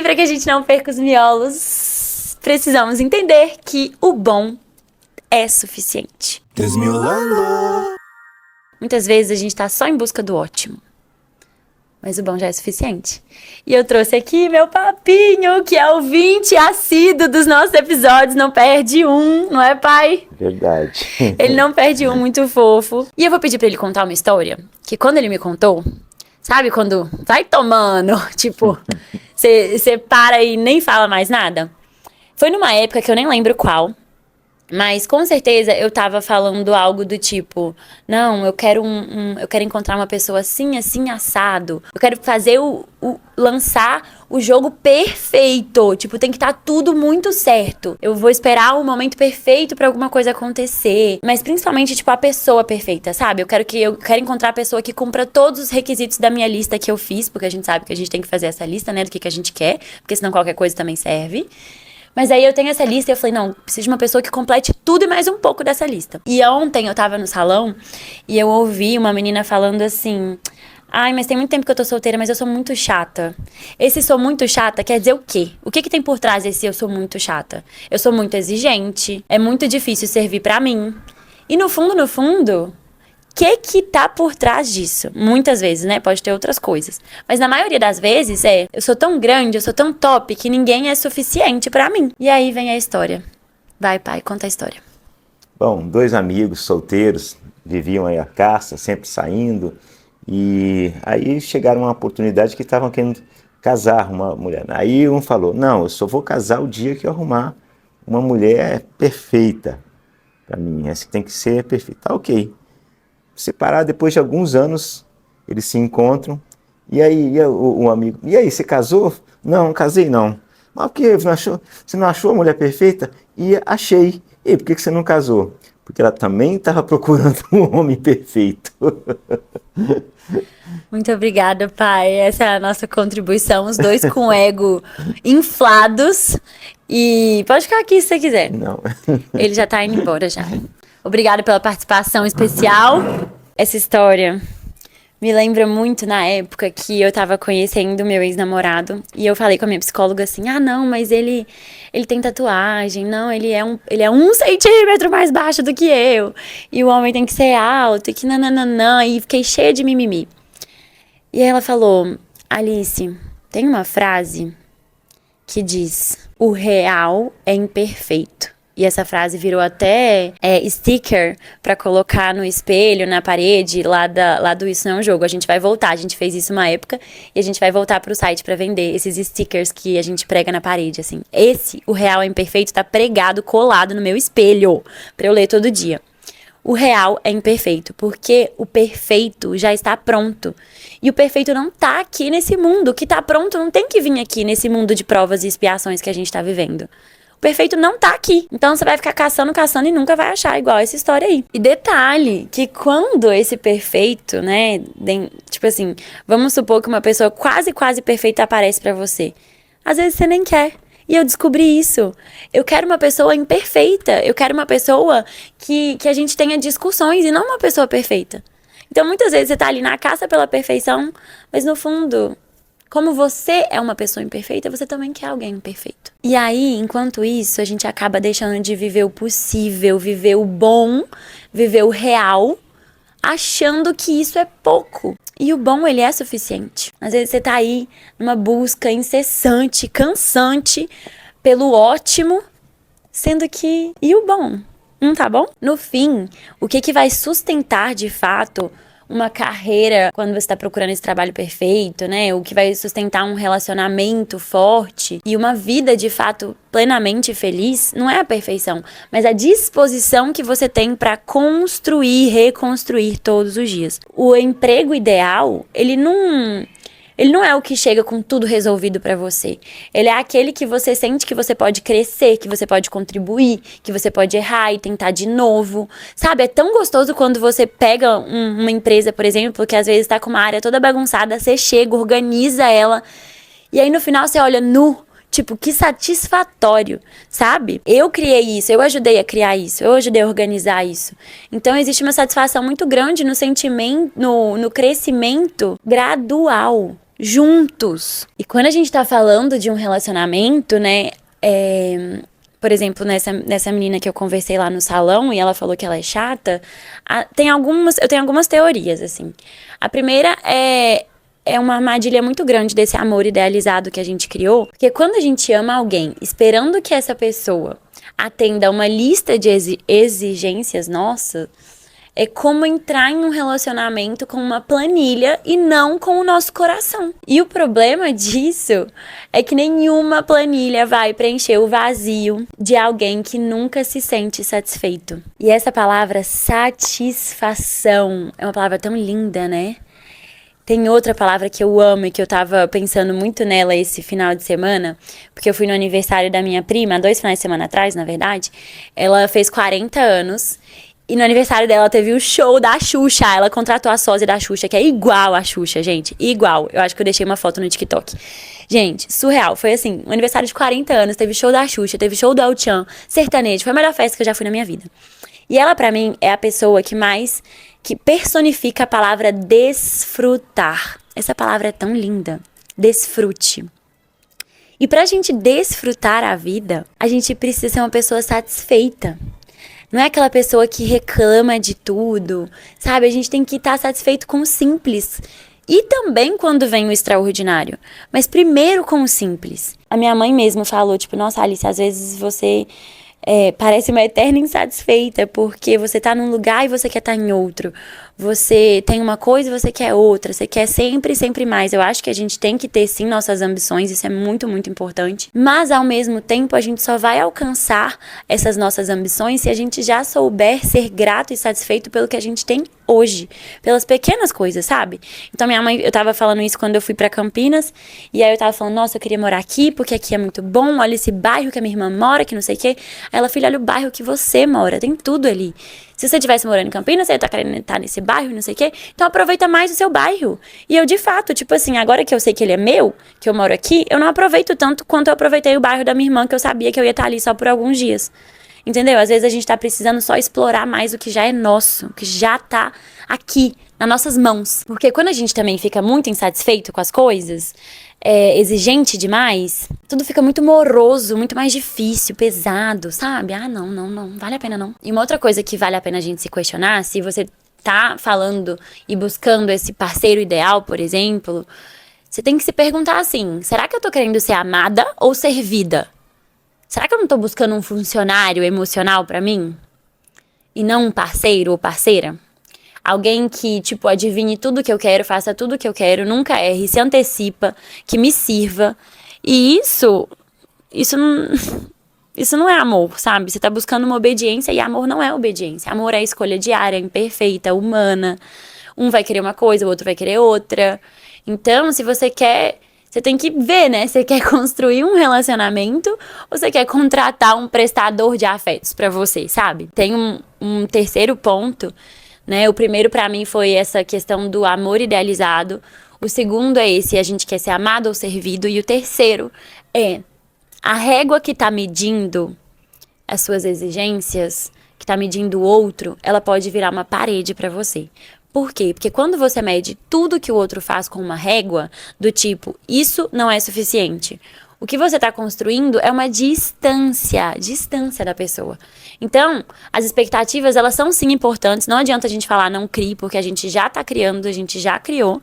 para que a gente não perca os miolos, precisamos entender que o bom é suficiente. Desmiolando. Muitas vezes a gente tá só em busca do ótimo, mas o bom já é suficiente. E eu trouxe aqui meu papinho, que é ouvinte assíduo dos nossos episódios, não perde um, não é, pai? Verdade. Ele não perde um, muito fofo. E eu vou pedir pra ele contar uma história, que quando ele me contou, sabe quando vai tomando, tipo, você para e nem fala mais nada? Foi numa época que eu nem lembro qual, mas com certeza eu tava falando algo do tipo, não, eu quero eu quero encontrar uma pessoa assim, assim, assado. Eu quero fazer lançar o jogo perfeito. Tipo, tem que estar tudo muito certo. Eu vou esperar o momento perfeito pra alguma coisa acontecer. Mas principalmente, tipo, a pessoa perfeita, sabe? Eu quero encontrar a pessoa que cumpra todos os requisitos da minha lista que eu fiz, porque a gente sabe que a gente tem que fazer essa lista, né, do que a gente quer, porque senão qualquer coisa também serve. Mas aí eu tenho essa lista e eu falei, não, preciso de uma pessoa que complete tudo e mais um pouco dessa lista. E ontem eu tava no salão e eu ouvi uma menina falando assim, ai, mas tem muito tempo que eu tô solteira, mas eu sou muito chata. Esse sou muito chata quer dizer o quê? O que tem por trás desse eu sou muito chata? Eu sou muito exigente, é muito difícil servir pra mim. E no fundo, o que tá por trás disso? Muitas vezes, né? Pode ter outras coisas. Mas na maioria das vezes eu sou tão grande, eu sou tão top, que ninguém é suficiente pra mim. E aí vem a história. Vai, pai, conta a história. Bom, 2 amigos solteiros viviam aí a caça, sempre saindo, e aí chegaram uma oportunidade que estavam querendo casar uma mulher. Aí um falou, não, eu só vou casar o dia que eu arrumar uma mulher perfeita pra mim, essa tem que ser perfeita. Tá, ok. Separar, depois de alguns anos, eles se encontram, e aí o amigo, e aí, você casou? Não, casei não. Mas o que? Você não achou a mulher perfeita? E achei. E por que você não casou? Porque ela também estava procurando um homem perfeito. Muito obrigada, pai. Essa é a nossa contribuição. Os dois com o ego inflados. E pode ficar aqui se você quiser. Não. Ele já tá indo embora já. Obrigada pela participação especial. Essa história me lembra muito na época que eu tava conhecendo meu ex-namorado. E eu falei com a minha psicóloga assim, ah, não, mas ele tem tatuagem. Não, ele é 1 centímetro mais baixo do que eu. E o homem tem que ser alto. E que nananã. E fiquei cheia de mimimi. E aí ela falou, Alice, tem uma frase que diz, o real é imperfeito. E essa frase virou até sticker pra colocar no espelho, na parede, lá do Isso Não é um Jogo. A gente vai voltar, a gente fez isso uma época e a gente vai voltar pro site pra vender esses stickers que a gente prega na parede, assim. O real é imperfeito, tá pregado, colado no meu espelho, pra eu ler todo dia. O real é imperfeito, porque o perfeito já está pronto. E o perfeito não tá aqui nesse mundo. O que tá pronto não tem que vir aqui nesse mundo de provas e expiações que a gente tá vivendo. O perfeito não tá aqui. Então você vai ficar caçando e nunca vai achar, igual essa história aí. E detalhe, que quando esse perfeito, né, tipo assim, vamos supor que uma pessoa quase perfeita aparece pra você. Às vezes você nem quer. E eu descobri isso. Eu quero uma pessoa imperfeita. Eu quero uma pessoa que a gente tenha discussões e não uma pessoa perfeita. Então muitas vezes você tá ali na caça pela perfeição, mas no fundo, como você é uma pessoa imperfeita, você também quer alguém imperfeito. E aí, enquanto isso, a gente acaba deixando de viver o possível, viver o bom, viver o real, achando que isso é pouco. E o bom, ele é suficiente. Às vezes você tá aí numa busca incessante, cansante, pelo ótimo, sendo que... E o bom? Não tá bom? No fim, o que vai sustentar, de fato, uma carreira quando você tá procurando esse trabalho perfeito, né? O que vai sustentar um relacionamento forte e uma vida, de fato, plenamente feliz, não é a perfeição, mas a disposição que você tem para construir, reconstruir todos os dias. O emprego ideal, ele não é o que chega com tudo resolvido pra você. Ele é aquele que você sente que você pode crescer, que você pode contribuir, que você pode errar e tentar de novo. Sabe, é tão gostoso quando você pega uma empresa, por exemplo, que às vezes tá com uma área toda bagunçada, você chega, organiza ela, e aí no final você olha tipo, que satisfatório, sabe? Eu criei isso, eu ajudei a criar isso, eu ajudei a organizar isso. Então existe uma satisfação muito grande no sentimento, no crescimento gradual. juntos. E quando a gente tá falando de um relacionamento, né, por exemplo, nessa menina que eu conversei lá no salão e ela falou que ela é chata, eu tenho algumas teorias, assim. A primeira é uma armadilha muito grande desse amor idealizado que a gente criou, porque quando a gente ama alguém esperando que essa pessoa atenda a uma lista de exigências nossas, é como entrar em um relacionamento com uma planilha e não com o nosso coração. E o problema disso é que nenhuma planilha vai preencher o vazio de alguém que nunca se sente satisfeito. E essa palavra satisfação é uma palavra tão linda, né? Tem outra palavra que eu amo e que eu tava pensando muito nela esse final de semana, porque eu fui no aniversário da minha prima, 2 finais de semana atrás, na verdade. Ela fez 40 anos e no aniversário dela teve o show da Xuxa. Ela contratou a sósia da Xuxa, que é igual a Xuxa, gente. Igual. Eu acho que eu deixei uma foto no TikTok. Gente, surreal. Foi assim, um aniversário de 40 anos, teve show da Xuxa, teve show do El-Chan, sertanejo. Foi a melhor festa que eu já fui na minha vida. E ela, pra mim, é a pessoa que personifica a palavra desfrutar. Essa palavra é tão linda. Desfrute. E pra gente desfrutar a vida, a gente precisa ser uma pessoa satisfeita. Não é aquela pessoa que reclama de tudo, sabe? A gente tem que estar satisfeito com o simples. E também quando vem o extraordinário. Mas primeiro com o simples. A minha mãe mesmo falou, tipo, nossa, Alice, às vezes você parece uma eterna insatisfeita, porque você tá num lugar e você quer estar em outro. Você tem uma coisa e você quer outra. Você quer sempre, sempre mais. Eu acho que a gente tem que ter, sim, nossas ambições. Isso é muito, muito importante. Mas, ao mesmo tempo, a gente só vai alcançar essas nossas ambições se a gente já souber ser grato e satisfeito pelo que a gente tem hoje. Pelas pequenas coisas, sabe? Então, minha mãe, eu tava falando isso quando eu fui pra Campinas. E aí eu tava falando, nossa, eu queria morar aqui, porque aqui é muito bom. Olha esse bairro que a minha irmã mora, que não sei o quê. Aí ela, filha, olha o bairro que você mora. Tem tudo ali. Se você estivesse morando em Campinas, você ia estar querendo estar nesse bairro, não sei o quê. Então aproveita mais o seu bairro. E eu, de fato, tipo assim, agora que eu sei que ele é meu, que eu moro aqui, eu não aproveito tanto quanto eu aproveitei o bairro da minha irmã, que eu sabia que eu ia estar ali só por alguns dias. Entendeu? Às vezes a gente tá precisando só explorar mais o que já é nosso, o que já tá aqui, nas nossas mãos. Porque quando a gente também fica muito insatisfeito com as coisas, exigente demais, tudo fica muito moroso, muito mais difícil, pesado, sabe? Ah, não vale a pena não. E uma outra coisa que vale a pena a gente se questionar, se você tá falando e buscando esse parceiro ideal, por exemplo, você tem que se perguntar assim, será que eu tô querendo ser amada ou servida? Será que eu não tô buscando um funcionário emocional pra mim? E não um parceiro ou parceira? Alguém que, tipo, adivinhe tudo que eu quero, faça tudo que eu quero, nunca erre, se antecipa, que me sirva. E isso não é amor, sabe? Você tá buscando uma obediência e amor não é obediência. Amor é escolha diária, imperfeita, humana. Um vai querer uma coisa, o outro vai querer outra. Então, se você quer... Você tem que ver, né? Você quer construir um relacionamento ou você quer contratar um prestador de afetos pra você, sabe? Tem um terceiro ponto, né? O primeiro pra mim foi essa questão do amor idealizado. O segundo é esse, a gente quer ser amado ou servido. E o terceiro é a régua que tá medindo as suas exigências, que tá medindo o outro, ela pode virar uma parede pra você. Por quê? Porque quando você mede tudo que o outro faz com uma régua, do tipo, isso não é suficiente. O que você está construindo é uma distância da pessoa. Então, as expectativas, elas são sim importantes. Não adianta a gente falar não crie, porque a gente já está criando, a gente já criou.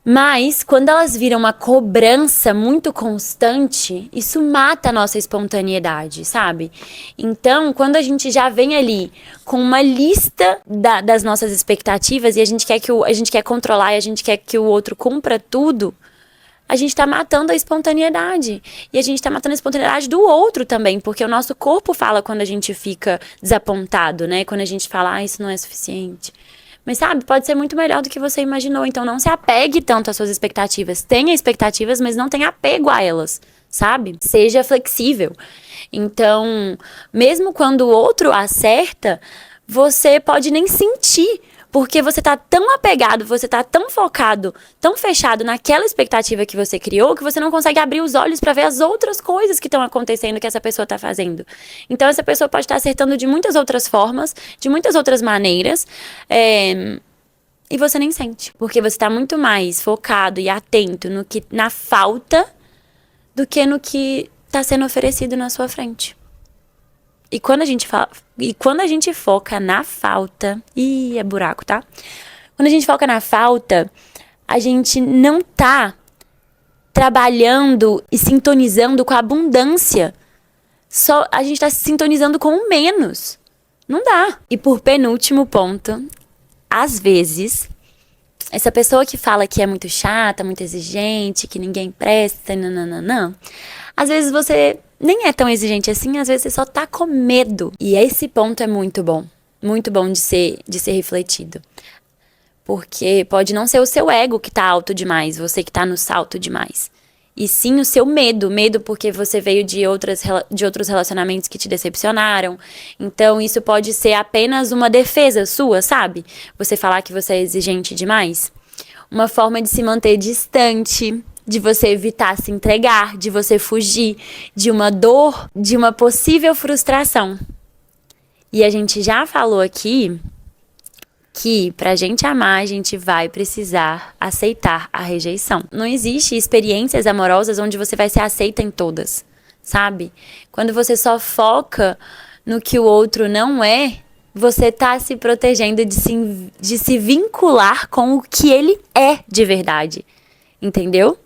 Mas, quando elas viram uma cobrança muito constante, isso mata a nossa espontaneidade, sabe? Então, quando a gente já vem ali com uma lista das nossas expectativas e a gente quer controlar e a gente quer que o outro cumpra tudo, a gente tá matando a espontaneidade. E a gente tá matando a espontaneidade do outro também, porque o nosso corpo fala quando a gente fica desapontado, né? Quando a gente fala, isso não é suficiente. Mas, sabe, pode ser muito melhor do que você imaginou. Então, não se apegue tanto às suas expectativas. Tenha expectativas, mas não tenha apego a elas, sabe? Seja flexível. Então, mesmo quando o outro acerta, você pode nem sentir. Porque você tá tão apegado, você tá tão focado, tão fechado naquela expectativa que você criou, que você não consegue abrir os olhos pra ver as outras coisas que estão acontecendo, que essa pessoa tá fazendo. Então, essa pessoa pode estar acertando de muitas outras formas, de muitas outras maneiras, e você nem sente. Porque você tá muito mais focado e atento na falta do que no que tá sendo oferecido na sua frente. E quando a gente foca na falta... Ih, é buraco, tá? Quando a gente foca na falta, a gente não tá trabalhando e sintonizando com a abundância. A gente tá se sintonizando com o menos. Não dá. E por penúltimo ponto, às vezes, essa pessoa que fala que é muito chata, muito exigente, que ninguém presta, não. Às vezes você nem é tão exigente assim, às vezes você só tá com medo. E esse ponto é muito bom de ser refletido. Porque pode não ser o seu ego que tá alto demais, você que tá no salto demais. E sim o seu medo porque você veio de outros relacionamentos que te decepcionaram. Então isso pode ser apenas uma defesa sua, sabe? Você falar que você é exigente demais. Uma forma de se manter distante, de você evitar se entregar, de você fugir de uma dor, de uma possível frustração. E a gente já falou aqui que pra gente amar, a gente vai precisar aceitar a rejeição. Não existe experiências amorosas onde você vai ser aceita em todas, sabe? Quando você só foca no que o outro não é, você tá se protegendo de se vincular com o que ele é de verdade, entendeu?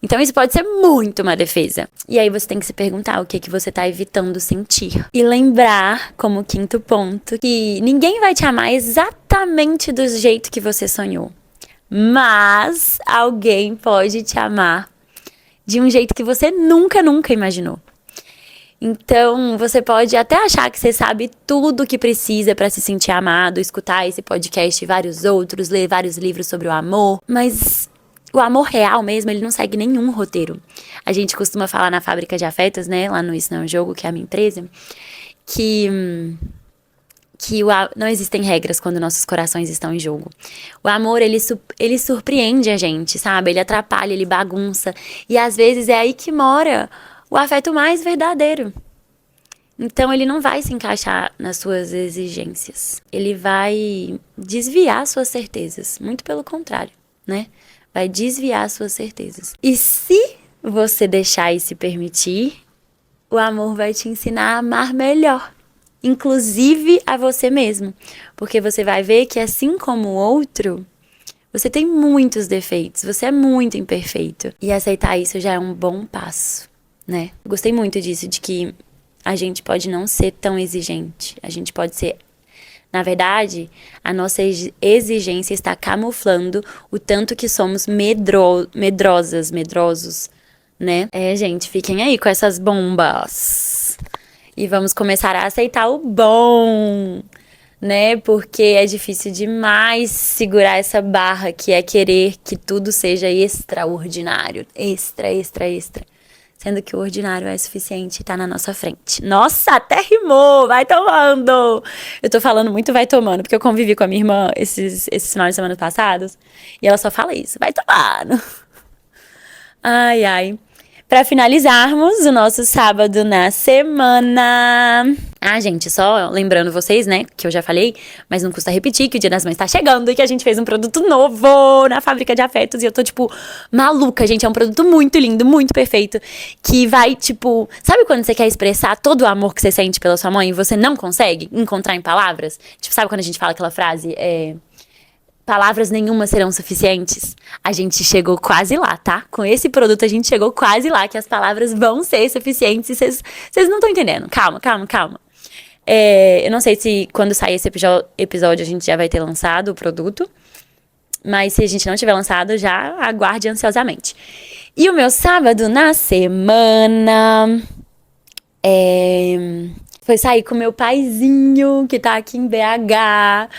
Então isso pode ser muito uma defesa. E aí você tem que se perguntar o que você tá evitando sentir. E lembrar, como quinto ponto, que ninguém vai te amar exatamente do jeito que você sonhou. Mas alguém pode te amar de um jeito que você nunca imaginou. Então, você pode até achar que você sabe tudo o que precisa para se sentir amado, escutar esse podcast e vários outros, ler vários livros sobre o amor, mas o amor real mesmo, ele não segue nenhum roteiro. A gente costuma falar na Fábrica de Afetos, né, lá no Isso Não é um Jogo, que é a minha empresa, que não existem regras quando nossos corações estão em jogo. O amor, ele surpreende a gente, sabe? Ele atrapalha, ele bagunça. E às vezes é aí que mora o afeto mais verdadeiro. Então ele não vai se encaixar nas suas exigências. Ele vai desviar suas certezas. Muito pelo contrário, né? Vai desviar suas certezas. E se você deixar e se permitir, o amor vai te ensinar a amar melhor. Inclusive a você mesmo. Porque você vai ver que assim como o outro, você tem muitos defeitos. Você é muito imperfeito. E aceitar isso já é um bom passo, né? Eu gostei muito disso, de que a gente pode não ser tão exigente. A gente pode ser... Na verdade, a nossa exigência está camuflando o tanto que somos medrosos, né? Gente, fiquem aí com essas bombas. E vamos começar a aceitar o bom, né? Porque é difícil demais segurar essa barra que é querer que tudo seja extraordinário. Extra. Sendo que o ordinário é suficiente e tá na nossa frente. Nossa, até rimou! Vai tomando! Eu tô falando muito vai tomando, porque eu convivi com a minha irmã esses finais de semana passados. E ela só fala isso, vai tomando! Ai. Pra finalizarmos o nosso sábado na semana. Gente, só lembrando vocês, né, que eu já falei, mas não custa repetir que o Dia das Mães tá chegando e que a gente fez um produto novo na Fábrica de Afetos e eu tô, maluca, gente. É um produto muito lindo, muito perfeito, que vai, sabe quando você quer expressar todo o amor que você sente pela sua mãe e você não consegue encontrar em palavras? Sabe quando a gente fala aquela frase, palavras nenhuma serão suficientes? A gente chegou quase lá, tá? Com esse produto a gente chegou quase lá, que as palavras vão ser suficientes e vocês não estão entendendo. Calma. Eu não sei se quando sair esse episódio a gente já vai ter lançado o produto, mas se a gente não tiver lançado, já aguarde ansiosamente. E o meu sábado na semana foi sair com meu paizinho, que tá aqui em BH.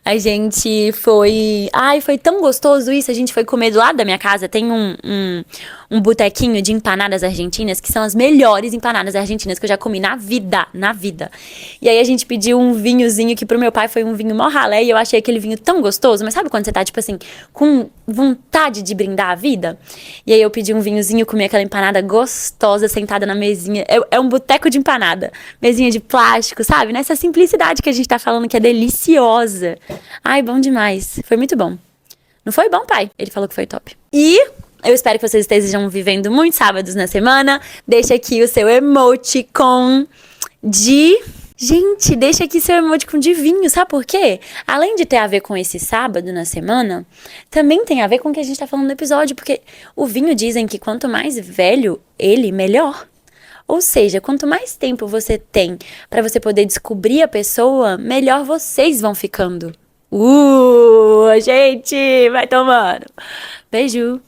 A gente foi... foi tão gostoso isso. A gente foi comer do lado da minha casa. Tem um botequinho de empanadas argentinas, que são as melhores empanadas argentinas que eu já comi na vida. E aí a gente pediu um vinhozinho, que pro meu pai foi um vinho mó ralé, e eu achei aquele vinho tão gostoso. Mas sabe quando você tá, com vontade de brindar a vida? E aí eu pedi um vinhozinho, comi aquela empanada gostosa, sentada na mesinha. É um boteco de empanada. Mesinha de plástico, sabe? Nessa simplicidade que a gente tá falando, que é deliciosa. Bom demais. Foi muito bom. Não foi bom, pai? Ele falou que foi top. E eu espero que vocês estejam vivendo muitos sábados na semana. Deixa aqui o seu emoticon de... Gente, deixa aqui seu emoticon de vinho, sabe por quê? Além de ter a ver com esse sábado na semana, também tem a ver com o que a gente tá falando no episódio, porque o vinho dizem que quanto mais velho ele, melhor. Ou seja, quanto mais tempo você tem pra você poder descobrir a pessoa, melhor vocês vão ficando. Gente, vai tomando. Beijo.